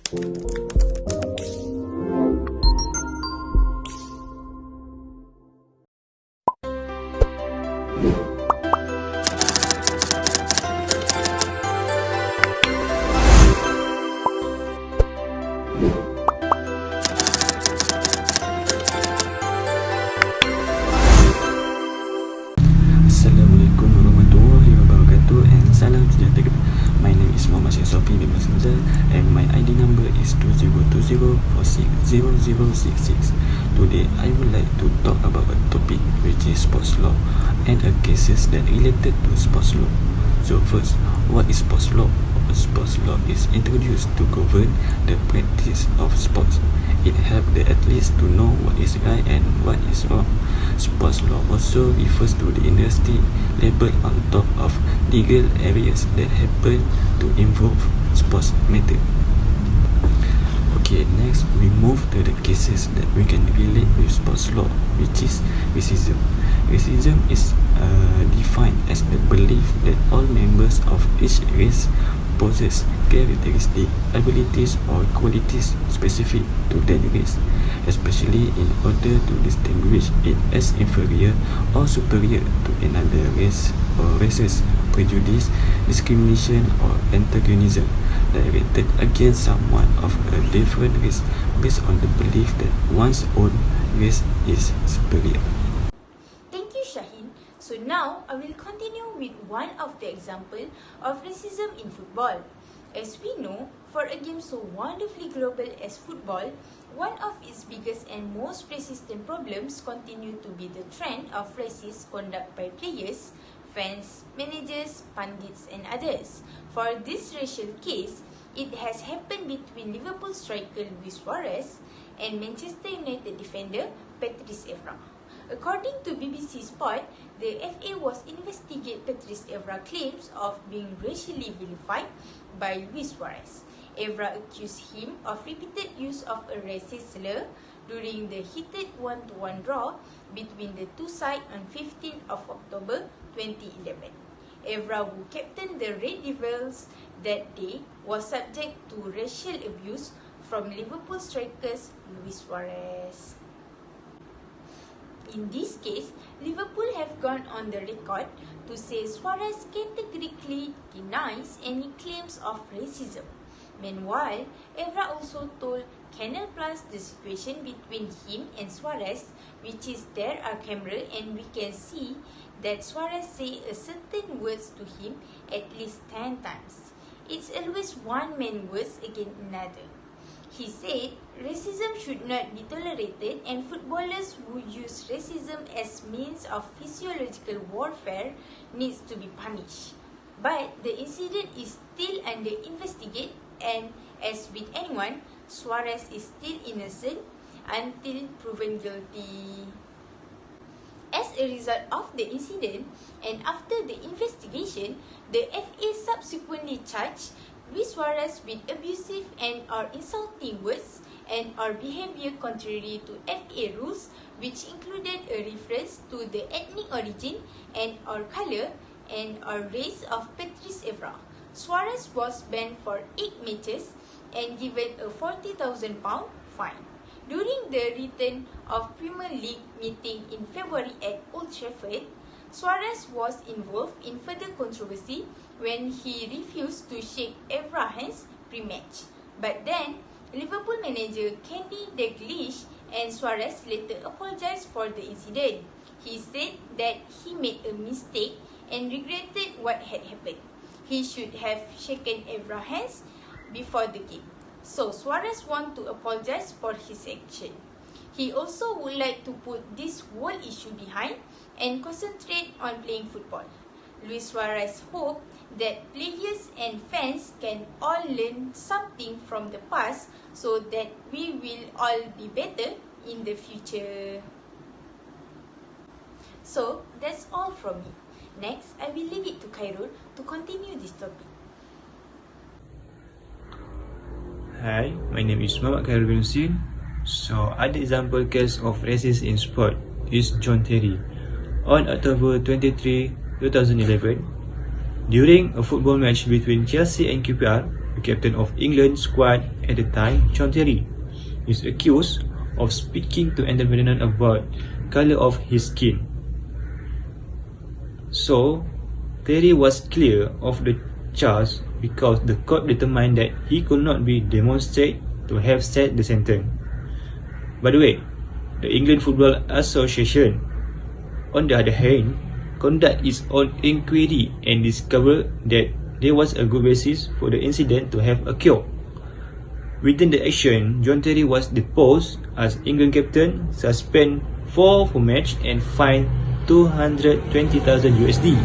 Assalamualaikum warahmatullahi wabarakatuh and salam sejahtera. My name is Muhammad Syed Sofi bin Masmuzal and my ID number is 2020460066. Today I would like to talk about a topic which is sports law and a cases that related to sports law. So first, what is sports law? Sports law is introduced to govern the practice of sports. It helps the athletes to know what is right and what is wrong. Sports law also refers to the industry labeled on top of legal areas that happen to involve sports matter. Okay, next we move to the cases that we can relate with sports law, which is racism. Racism is defined as the belief that all members of each race possess characteristics, abilities or qualities specific to that race, especially in order to distinguish it as inferior or superior to another race or races. Prejudice, discrimination or antagonism directed against someone of a different race based on the belief that one's own race is superior. Thank you, Shaheen. So now I will continue with one of the example of racism in football. As we know, for a game so wonderfully global as football, one of its biggest and most persistent problems continue to be the trend of racist conduct by players, fans, managers, pundits and others. For this racial case, it has happened between Liverpool striker Luis Suarez and Manchester United defender Patrice Evra. According to BBC Sport, the FA was investigating Patrice Evra's claims of being racially vilified by Luis Suarez. Evra accused him of repeated use of a racist slur during the heated 1-1 draw between the two sides on 15th of October 2011. Evra, who captained the Red Devils that day, was subject to racial abuse from Liverpool strikers Luis Suarez. In this case, Liverpool have gone on the record to say Suarez categorically denies any claims of racism. Meanwhile, Evra also told Canal Plus the situation between him and Suarez, which is there are camera and we can see that Suarez say a certain words to him at least 10 times. It's always one man words against another. He said racism should not be tolerated and footballers who use racism as means of physiological warfare needs to be punished. But the incident is still under investigation and as with anyone, Suarez is still innocent until proven guilty. As a result of the incident and after the investigation, the FA subsequently charged Luis Suarez with abusive and or insulting words and or behavior contrary to FA rules, which included a reference to the ethnic origin and or color and or race of Patrice Evra. Suarez was banned for 8 matches and given a £40,000 fine. During the return of Premier League meeting in February at Old Trafford, Suarez was involved in further controversy when he refused to shake Evra's hands pre-match. But then, Liverpool manager Kenny Dalglish and Suarez later apologized for the incident. He said that he made a mistake and regretted what had happened. He should have shaken Evra's hands before the game. So Suarez wants to apologize for his action. He also would like to put this whole issue behind and concentrate on playing football. Luis Suarez hoped that players and fans can all learn something from the past so that we will all be better in the future. So that's all from me. Next, I will leave it to Khairul to continue this topic. Hi, my name is Muhammad Khairul bin Husin. So, other example case of racist in sport is John Terry. On October 23, 2011, during a football match between Chelsea and QPR, the captain of England squad at the time, John Terry, is accused of speaking to another about color of his skin. So, Terry was clear of the charge because the court determined that he could not be demonstrated to have set the sentence. By the way, the England Football Association, on the other hand, conduct its own inquiry and discovered that there was a good basis for the incident to have occurred. Within the action, John Terry was deposed as England captain, suspended for match and fined $220,000.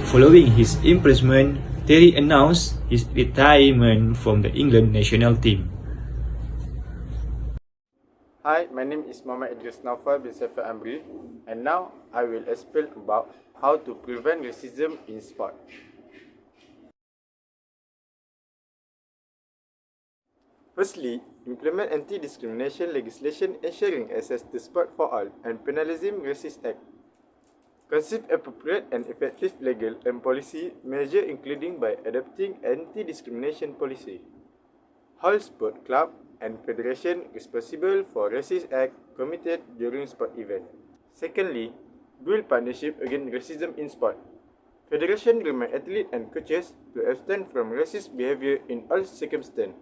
Following his imprisonment, Terry announced his retirement from the England national team. Hi, my name is Muhammad Idris Naufal bin Saiful Amri, and now I will explain about how to prevent racism in sport. Firstly, implement anti-discrimination legislation ensuring access to sport for all and penalizing racist act. Conceive appropriate and effective legal and policy measure including by adopting anti-discrimination policy. Hold sport club and federation responsible for racist act committed during sport event. Secondly, build partnership against racism in sport. Federation remind athletes and coaches to abstain from racist behavior in all circumstances.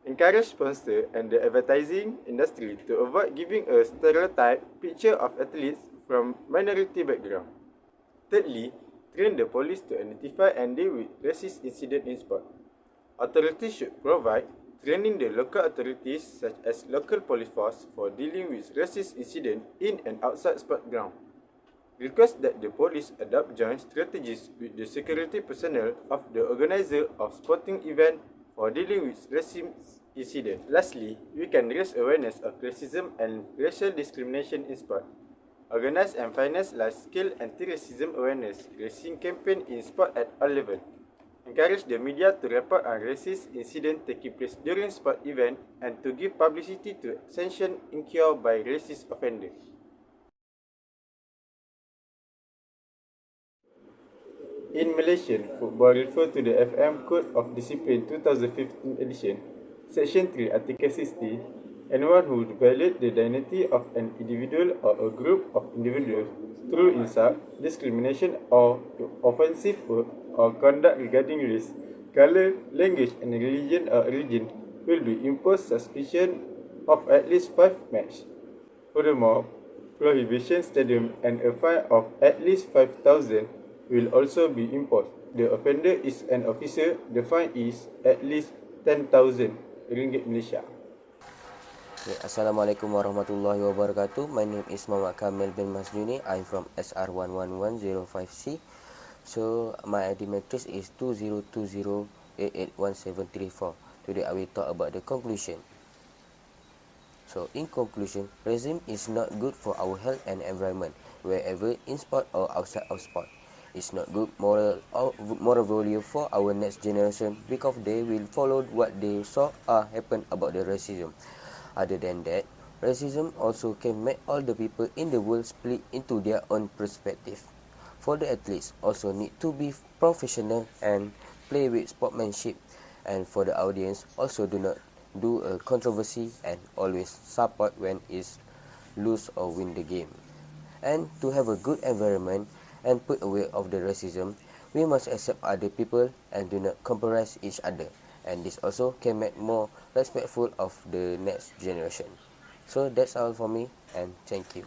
Encourage sponsors and the advertising industry to avoid giving a stereotype picture of athletes from minority background. Thirdly, train the police to identify and deal with racist incidents in sport. Authorities should provide training the local authorities such as local police force for dealing with racist incidents in and outside sport ground. Request that the police adopt joint strategies with the security personnel of the organizer of sporting event for dealing with racist incidents. Lastly, we can raise awareness of racism and racial discrimination in sport. Organize and finance large-scale anti-racism awareness raising campaign in sport at all levels. Encourage the media to report on racist incidents taking place during sport events and to give publicity to sanctions incurred by racist offenders. In Malaysian, football refer to the FM Code of Discipline 2015 edition, Section 3, Article 60. Anyone who violates the dignity of an individual or a group of individuals through insult, discrimination, or offensive word or conduct regarding race, color, language, and religion or origin will be imposed suspicion of at least 5 matches. Furthermore, prohibition stadium and a fine of at least 5,000 will also be imposed. The offender is an officer, the fine is at least 10,000 ringgit Malaysia. Assalamualaikum warahmatullahi wabarakatuh. My name is Muhammad Kamil bin Masjuni. I'm from SR11105C. So my ID matrix is 2020881734. Today I will talk about the conclusion. So in conclusion, racism is not good for our health and environment, wherever in sport or outside of sport. It's not good moral value for our next generation because they will follow what they saw happen about the racism. Other than that, racism also can make all the people in the world split into their own perspective. For the athletes, also need to be professional and play with sportsmanship. And for the audience, also do not do a controversy and always support when it's lose or win the game. And to have a good environment and put away of the racism, we must accept other people and do not compromise each other. And this also can make more respectful of the next generation. So that's all for me, and thank you.